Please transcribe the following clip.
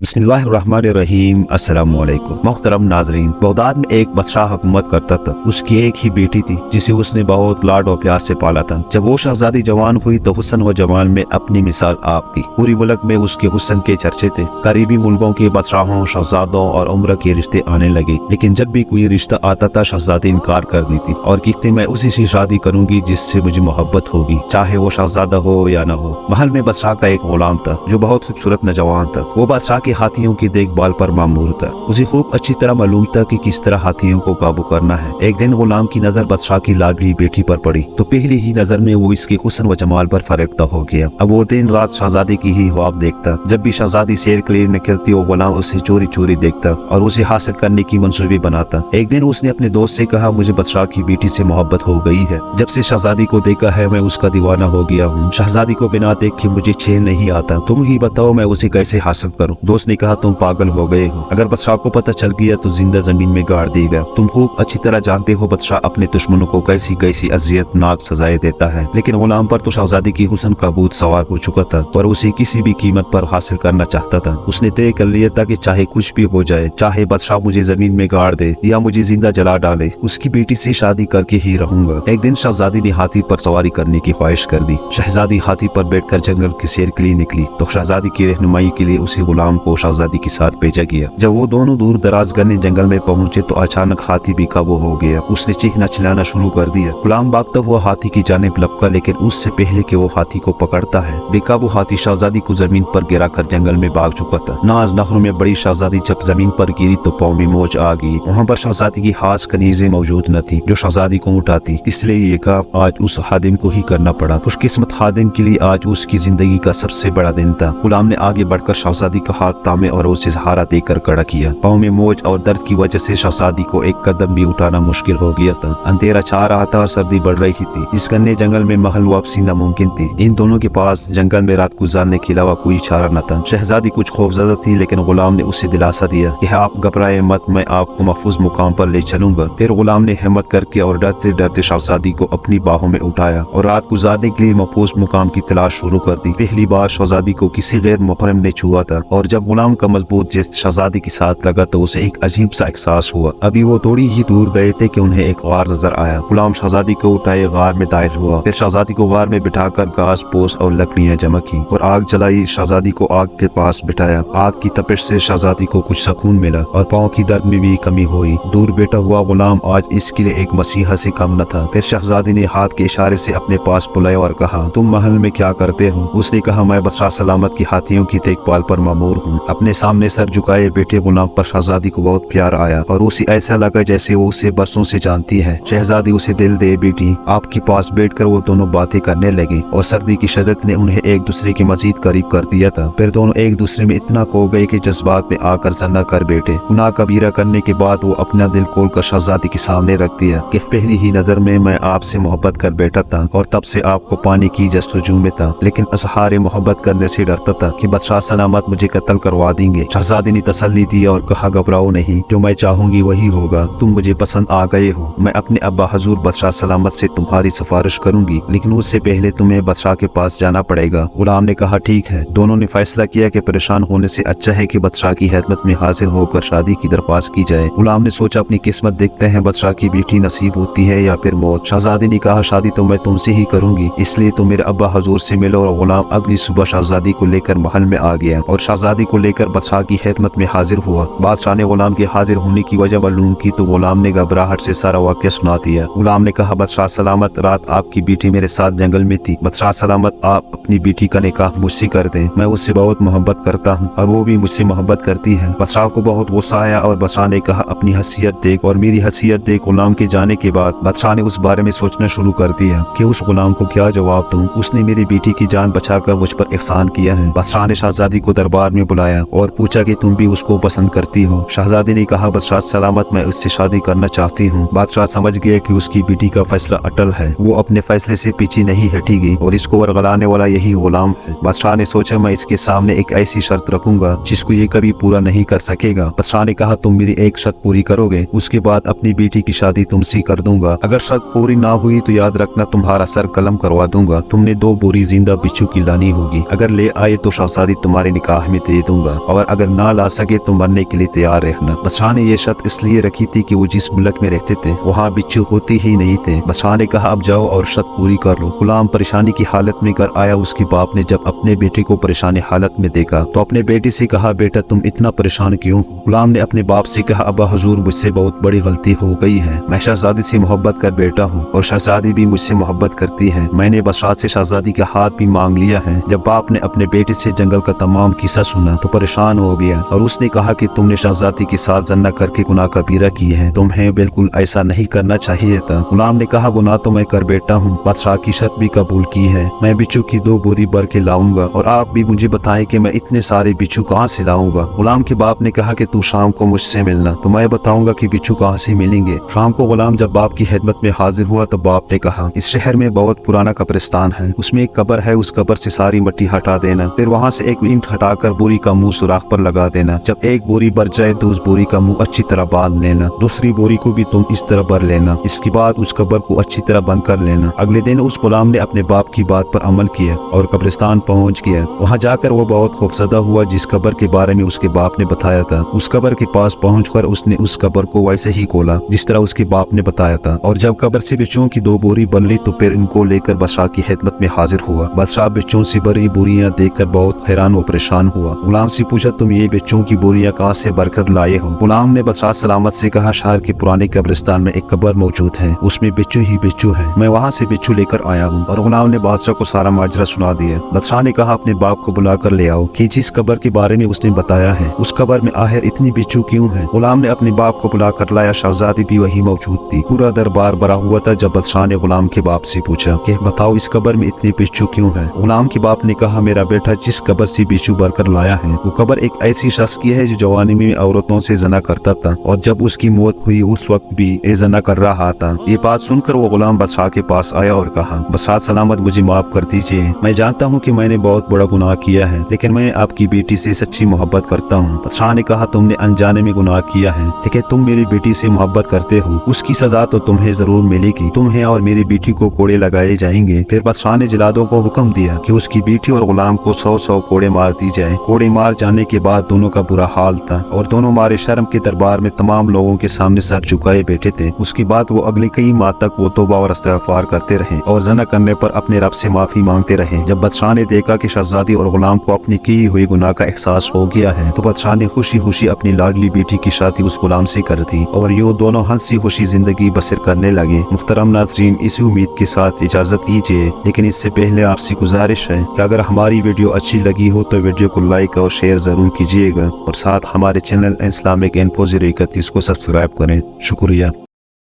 बिस्मिल्लाहिर्रहमानिर्रहीम। अस्सलाम वालेकुम। मोहतरम नाजरीन, बगदाद में एक बादशाह हुकूमत करता था। उसकी एक ही बेटी थी जिसे उसने बहुत लाड और प्यार से पाला था। जब वो शहजादी जवान हुई तो हुस्न व जमाल में अपनी मिसाल आप थी। पूरी मुल्क में उसके हुस्न के चर्चे थे। करीबी मुल्कों के बादशाहों, शहजादों और उम्र के रिश्ते आने लगे, लेकिन जब भी कोई रिश्ता आता था शहजादी इनकार कर देती और कहती मैं उसी से शादी करूंगी जिससे मुझे मोहब्बत होगी, चाहे वो शहजादा हो या न हो। महल में बादशाह का एक गुलाम था जो बहुत खूबसूरत नौजवान था। वो बादशाह के हाथियों की देखभाल पर मामूर था। उसे खूब अच्छी तरह मालूम था कि किस तरह हाथियों को काबू करना है। एक दिन गुलाम की नजर बादशाह की लाडली बेटी पर पड़ी तो पहली ही नजर में वो इसके हुस्न व जमाल पर फरेफ्ता हो गया। अब वो दिन रात शहजादी की ही ख्वाब देखता। जब भी शहजादी सैर के लिए निकलती वो गुलाम उसे चोरी चोरी देखता और उसे हासिल करने की मंसूबे बनाता। एक दिन उसने अपने दोस्त से कहा मुझे बादशाह की बेटी से मोहब्बत हो गई है। जब से शहजादी को देखा है मैं उसका दीवाना हो गया हूँ। शहजादी को बिना देखे मुझे चैन नहीं आता। तुम ही बताओ मैं उसे कैसे हासिल करूँ। दोस्त ने कहा तुम पागल हो गए हो। अगर बादशाह को पता चल गया तो जिंदा जमीन में गाड़ देगा। तुम खूब अच्छी तरह जानते हो बादशाह अपने दुश्मनों को कैसी कैसी अजियतनाक सजाएं देता है। लेकिन गुलाम पर तो शहजादी की हुस्न का भूत सवार हो चुका था और उसे किसी भी कीमत पर हासिल करना चाहता था। उसने तय कर लिया था कि चाहे कुछ भी हो जाए, चाहे बादशाह मुझे जमीन में गाड़ दे या मुझे जिंदा जला डाले, उसकी बेटी से शादी करके ही रहूंगा। एक दिन शहजादी ने हाथी पर सवारी करने की ख्वाहिश कर दी। शहजादी हाथी पर बैठकर जंगल की सैर के लिए निकली तो शहजादी की रहनुमाई के लिए उसे गुलाम को शहजादी के साथ भेजा गया। जब वो दोनों दूर दराज घने जंगल में पहुंचे तो अचानक हाथी भी काबू हो गया। उसने चीखना चिल्लाना शुरू कर दिया। गुलाम भागता हुआ हाथी की जानिब लपका, लेकिन उससे पहले कि वो हाथी को पकड़ता है बेकाबू हाथी शहजादी को जमीन पर गिरा कर जंगल में भाग चुका था। नाज नखरों में बड़ी शहजादी जब जमीन पर गिरी तो पाँव में मोच आ गई। वहाँ पर शहजादी की खास कनीजें मौजूद न थी जो शहजादी को उठाती, इसलिए ये काम आज उस खादिम को ही करना पड़ा। खुशकिस्मत खादिम के लिए आज उसकी जिंदगी का सबसे बड़ा दिन था। गुलाम ने आगे बढ़कर शहजादी का हाथ थामे और उसे सहारा देकर खड़ा किया। पाँव में मोच और दर्द की वजह से शहजादी को एक कदम भी उठाना मुश्किल हो गया था। अंधेरा छा रहा था और सर्दी बढ़ रही थी। इस घने जंगल में महल वापसी नामुमकिन थी। इन दोनों के पास जंगल में रात गुजारने के अलावा कोई चारा न था। शहजादी कुछ खौफजदा थी, लेकिन गुलाम ने उसे दिलासा दिया कि आप घबराए मत, मैं आपको महफूज मुकाम पर ले चलूंगा। फिर गुलाम ने हिम्मत करके और डरते डरते शहजादी को अपनी बाहों में उठाया और रात गुजारने के लिए महफूज मुकाम की तलाश शुरू कर दी। पहली बार शहजादी को किसी गैर मुहर्रम ने छुआ था और जब गुलाम का मजबूत जिस्म शहजादी के साथ लगा तो उसे एक अजीब सा एहसास हुआ। अभी वो थोड़ी ही दूर गए थे कि उन्हें एक गार नजर आया। गुलाम शहजादी को उठाए गार में दाखिल हुआ। फिर शहजादी को गार में बिठाकर घास पोस और लकड़ियां जमा की और आग जलाई। शहजादी को आग के पास बिठाया। आग की तपिश से शहजादी को कुछ सुकून मिला और पाँव की दर्द में भी कमी हुई। दूर बैठा हुआ गुलाम आज इसके लिए एक मसीहा से कम न था। फिर शहजादी ने हाथ के इशारे से अपने पास बुलाया और कहा तुम महल में क्या करते हो। उसने कहा मैं बादशाह सलामत की हाथियों की देखभाल पर मामूर हूँ। अपने सामने सर झुकाए बैठे गुलाम पर शहजादी को बहुत प्यार आया और उसे ऐसा लगा जैसे वो उसे बरसों से जानती है। शहजादी उसे दिल दे बेटी आपके पास बैठकर वो दोनों बातें करने लगे और सर्दी की शिद्दत ने उन्हें एक दूसरे के मजीद करीब कर दिया था। फिर दोनों एक दूसरे में इतना खो गए कि जज्बात में आकर जना कर बैठे। गुनाह कबीरा करने के बाद वो अपना दिल खोल कर शहजादी के सामने रख दिया कि पहली ही नजर में मैं आपसे मोहब्बत कर बैठा था और तब से आपको पाने की जस्तजू में था, लेकिन असहारे मोहब्बत करने से डरता था कि बादशाह सलामत मुझे कत्ल करवा देंगे। शहजादी ने तसल्ली दी और कहा घबराओ नहीं, जो मैं चाहूंगी वही होगा। तुम मुझे पसंद आ गए हो। मैं अपने अब्बा हजूर बादशाह सलामत से तुम्हारी सिफारिश करूंगी, लेकिन उससे पहले तुम्हें बादशाह के पास जाना पड़ेगा। गुलाम ने कहा ठीक है। दोनों ने फैसला किया कि परेशान होने से अच्छा है कि बादशाह की खिदमत में हाजिर होकर शादी की दरख्वास्त की जाए। गुलाम ने सोचा अपनी किस्मत देखते हैं, बादशाह की बेटी नसीब होती है या फिर मौत। शहजादी ने कहा शादी तो मैं तुमसे ही करूंगी, इसलिए तुम मेरे अब्बा हजूर से मिलो। और गुलाम अगली सुबह शहजादी को लेकर महल में आ गया और शहजादी को लेकर बादशाह की खिदमत में हाजिर हुआ। बादशाह ने गुलाम के हाजिर होने की वजह मालूम की तो गुलाम ने घबराहट से सारा वाक़या सुना दिया। गुलाम ने कहा बादशाह सलामत रात आपकी बेटी मेरे साथ जंगल में थी। बादशाह सलामत आप अपनी बेटी का निकाह मुझसे कर दें। मैं उससे बहुत मोहब्बत करता हूँ और वो भी मुझसे मोहब्बत करती है। बादशाह को बहुत गुस्सा आया और बादशाह ने कहा अपनी हैसियत देख और मेरी हैसियत देख। गुलाम के जाने के बाद बादशाह ने उस बारे में सोचना शुरू कर दिया कि उस गुलाम को क्या जवाब दूं। उसने मेरी बेटी की जान बचाकर मुझ पर एहसान किया है। बादशाह ने शहजादी को दरबार में बुलाया और पूछा कि तुम भी उसको पसंद करती हो। शहजादी ने कहा बादशाह सलामत मैं उससे शादी करना चाहती हूँ। बादशाह समझ गया कि उसकी बेटी का फैसला अटल है। वो अपने फैसले से पीछे नहीं हटेगी और इसको वरगलाने वाला यही गुलाम है। बादशाह ने सोचा मैं इसके सामने एक ऐसी शर्त रखूंगा जिसको ये कभी पूरा नहीं कर सकेगा। बादशाह ने कहा तुम मेरी एक शर्त पूरी करोगे, उसके बाद अपनी बेटी की शादी तुमसे कर दूंगा। अगर शर्त पूरी ना हुई तो याद रखना तुम्हारा सर कलम करवा दूंगा। तुमने 2 बोरी जिंदा बिच्छू की लानी होगी। अगर ले आए तो शहजादी तुम्हारे निकाह में दे दूंगा, और अगर ना ला सके तो मरने के लिए तैयार रहना। बादशाह ने ये शर्त इसलिए रखी थी कि वो जिस मुल्क में रहते थे वहाँ बिच्छू होती ही नहीं थे। बादशाह ने कहा अब जाओ और शर्त पूरी कर लो। गुलाम परेशानी की हालत में घर आया। उसके बाप ने जब अपने बेटे को परेशानी हालत में देखा तो अपने बेटे से कहा, बेटा तुम इतना परेशान क्यों? गुलाम ने अपने बाप से कहा, अब्बा हुजूर मुझसे बहुत बड़ी गलती हो गई है। मैं शहजादी से मोहब्बत कर बैठा हूँ और शहजादी भी मुझसे मोहब्बत करती है। मैंने बादशाह से शहजादी का हाथ भी मांग लिया है। जब बाप ने अपने बेटे से जंगल का तमाम किस्सा सुना तो परेशान हो गया और उसने कहा कि तुमने शहजादी के साथ जना करके गुनाह कबीरा की है, तुम्हें बिल्कुल ऐसा नहीं करना चाहिए था। गुलाम ने कहा, गुनाह तो मैं कर बैठा हूँ, बादशाह की शर्त भी कबूल की है। मैं बिच्छू की 2 बोरी भर के लाऊंगा और आप भी मुझे बताएं कि मैं इतने सारे बिच्छू कहाँ से लाऊंगा। गुलाम के बाप ने कहा कि तू शाम को मुझसे मिलना तो मैं बताऊंगा कि बिच्छू कहाँ से मिलेंगे। शाम को गुलाम जब बाप की खिदमत में हाजिर हुआ तो बाप ने कहा, इस शहर में बहुत पुराना कब्रिस्तान है, उसमें एक कब्र है, उस कब्र से सारी मिट्टी हटा देना, फिर वहाँ से एक ईंट हटाकर बोरी का मुंह सुराख पर लगा देना। जब एक बोरी भर जाए तो उस बोरी का मुंह अच्छी तरह बांध लेना, दूसरी बोरी को भी तुम इस तरह भर लेना। इसके बाद उस कब्र को अच्छी तरह बंद कर लेना। अगले दिन उस गुलाम ने अपने बाप की बात पर अमल किया और कब्रिस्तान पहुँच गया। वहाँ जाकर वो बहुत खौफजदा हुआ जिस कब्र के बारे में उसके बाप ने बताया था। उस कब्र के पास पहुंचकर उसने उस कब्र को वैसे ही खोला जिस तरह उसके बाप ने बताया था, और जब कब्र से बिच्छुओं की 2 बोरी बन ली तो फिर इनको लेकर बादशाह की खिदमत में हाजिर हुआ। बादशाह बिच्छुओं से भरी बोरियां देखकर बहुत हैरान व परेशान हुआ। गुलाम से पूछा, तुम ये बिच्छुओं की बोरियां कहाँ से भरकर लाए हो? गुलाम ने बादशाह सलामत से कहा, शहर के पुराने कब्रिस्तान में एक कब्र मौजूद है, उसमें बिच्छू ही बिच्छू है, मैं वहाँ से बिच्छू लेकर आया हूँ। और गुलाम ने बादशाह को सारा माजरा सुना दिया। बादशाह ने कहा, अपने बाप को बुला कर ले आओ कि जिस कब्र के बारे में उसने बताया है उस कब्र में आखिर इतनी बिच्छू क्यों है? गुलाम ने अपने बाप को बुला कर लाया। शहजादी भी वही मौजूद थी। पूरा दरबार भरा हुआ था। जब बादशाह ने गुलाम के बाप से पूछा कि बताओ इस कब्र में इतने बिच्छू क्यों है? गुलाम के बाप ने कहा, मेरा बेटा जिस कब्र से बिच्छू भरकर लाया है वो कब्र एक ऐसी शख्स की है जो जवानी में औरतों से जना करता था और जब उसकी मौत हुई उस वक्त भी ये जना कर रहा था। ये बात सुनकर वो गुलाम बादशाह के पास आया और कहा, बादशाह सलामत, मुझे माफ कर दीजिए, मैं जानता हूँ कि मैंने बहुत बड़ा गुनाह किया है, लेकिन मैं आपकी बेटी से सच्ची मोहब्बत करता हूँ। बादशाह ने कहा, तुमने अनजाने में गुनाह किया है, लेकिन तुम मेरी बेटी से मोहब्बत करते हो, उसकी सजा तो तुम्हें जरूर मिलेगी। तुम्हें और मेरी बेटी को कोड़े लगाए जाएंगे। फिर बादशाह ने जलादों को हुक्म दिया कि उसकी बेटी और गुलाम को 100 कोड़े मार दी जाए। कोड़े मार जाने के बाद दोनों का बुरा हाल था और दोनों मारे शर्म के दरबार में तमाम लोगों के सामने सर झुकाए बैठे थे। उसके बाद वो अगले कई माह तक वो तौबा और इस्तिग़फ़ार करते रहे और ज़ना करने पर अपने रब से माफी मांगते रहे। जब बादशाह ने देखा कि शहजादी और गुलाम को अपनी की हुई गुनाह का एहसास हो गया है तो बादशाह ने खुशी खुशी अपनी लाडली बेटी की शादी उस गुलाम से कर दी और यूं दोनों हंसी खुशी जिंदगी बसर करने लगे। मुहतरम नाज़रीन, इसी उम्मीद के साथ इजाजत दीजिए, लेकिन इससे पहले आपसे गुजारिश है कि अगर हमारी वीडियो अच्छी लगी हो तो वीडियो को लाइक और शेयर जरूर कीजिएगा और साथ हमारे चैनल इस्लामिक इन्फो 031 को सब्सक्राइब करें। शुक्रिया।